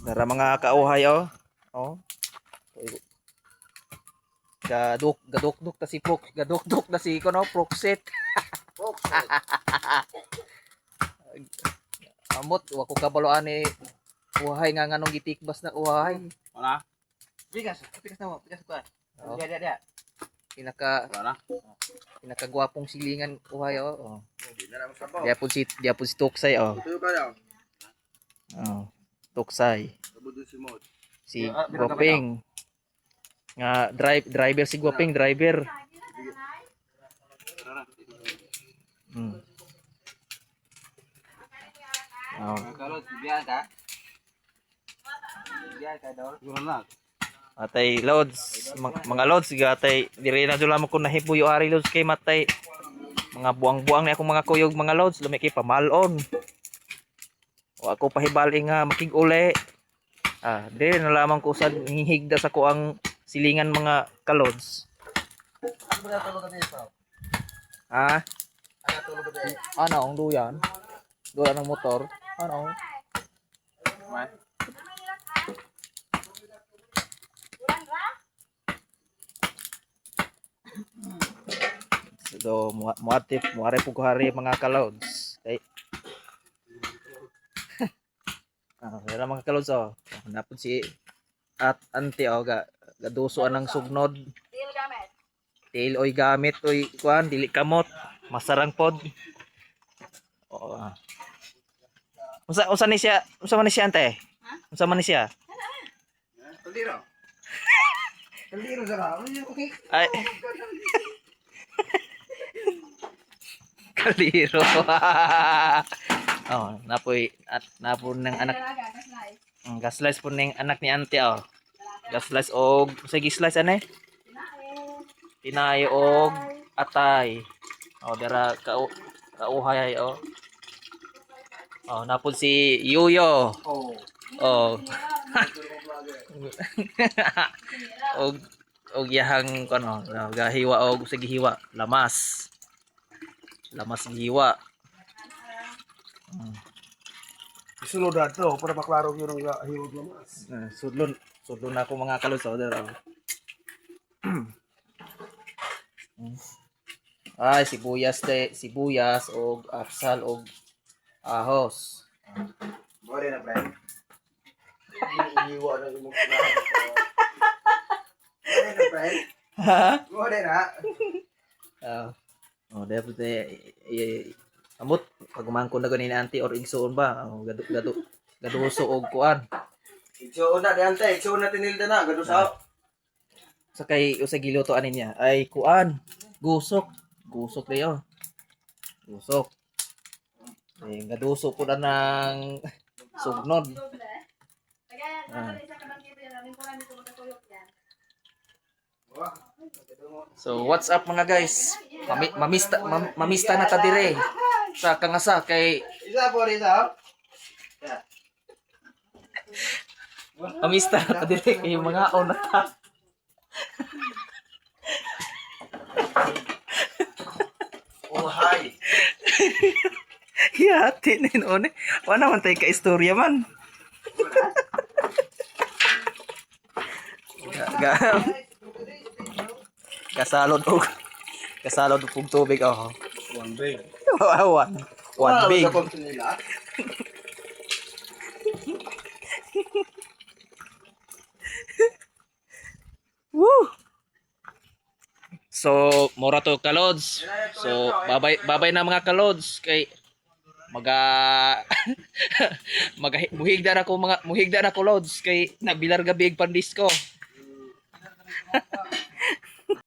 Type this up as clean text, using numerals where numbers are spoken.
Nara mga kauhay oh. Oh. Gadukduk ta si Prok, gadukduk na si kuno Prokset. Amot wa ko kabaloan ni uhay nga nganong gitikbas na uhay. Wala. Bigas na mo, bigas ko. Oh. Dia. Wala. Pinakagwapong silingan uhay oh. Oh. Hindi na naman sabaw. Dia po si Tuksay oh. Tuyo ka daw. Oh. Tuksay. Sabudon si Mod. Si Guaping. Nga driver si Guaping, driver. Hmm. Oh. Kalau biar ka. Biar ka daw. Siguro na. Atay loads, mga loads gatay diri na dula mo kun nahipuyo ari loads kay matay. Mga buang-buang ni akong mga kuyog mga loads lumiki pamalon. O ako pahibali nga makig-uli. Dili na lamang ko sad hihigda sa ko ang silingan mga kalods. Ano ba tulog ka dito? Ha? Ano tulog ka dito? Ano ang duyan? Duyan ng motor. Ano? So, muari po hari mga kalods. Okay. Wala mga kalods oh. Napod si at ante oh gaduso anang sugnod. Tail oy gamit oy kuan dili kamot. Masarang pod. Oo. Unsa man ni siya ante? Unsa man ni siya? Kaldiro. Kaldiro sa ka. Ay. Kaliro. Oh, napoy at napon ng anak. Gaslice po ng anak ni ante oh. Gaslice og sige slice ane? Tinay og atay. Oh, dara kauhay oh. Oh, napon si Yuyo. Oh. Oh. og yahang kono, gahiwa og sige hiwa, lamas. Lamas giwa. Isunod na ito para maklaro yun ang hiwag na mas. Sudlon ako mga kalusaw dero. Ay sibuyas og apsal og ahos. Mo rin na pre. Hiwa na yung mga. Mo rin na pre. Ha? Mo rin na. Dapat amot pagumangkon na ganin anti or igsoon ba? Gaduso og kuan. Igsoon na diante, igsoon na tinilda na gadusaw. Sa kay usa giluto anin niya ay kuan, gusok dayo. Gusok. Gaduso po na ng sugnod. So what's up mga guys? Mamista na ta dire sa kangasa kay Isa po rin sa. mamista na ta dire kay mga on na ta. Oh hi. Yati nin one. Wala man tay ka istorya man. Ga kasalod og tubig oh. One big. One big. Woo! So, mura to kalods. So, babay na mga kalods kay muhigda na ko lods kay nabilar gabi pandisco.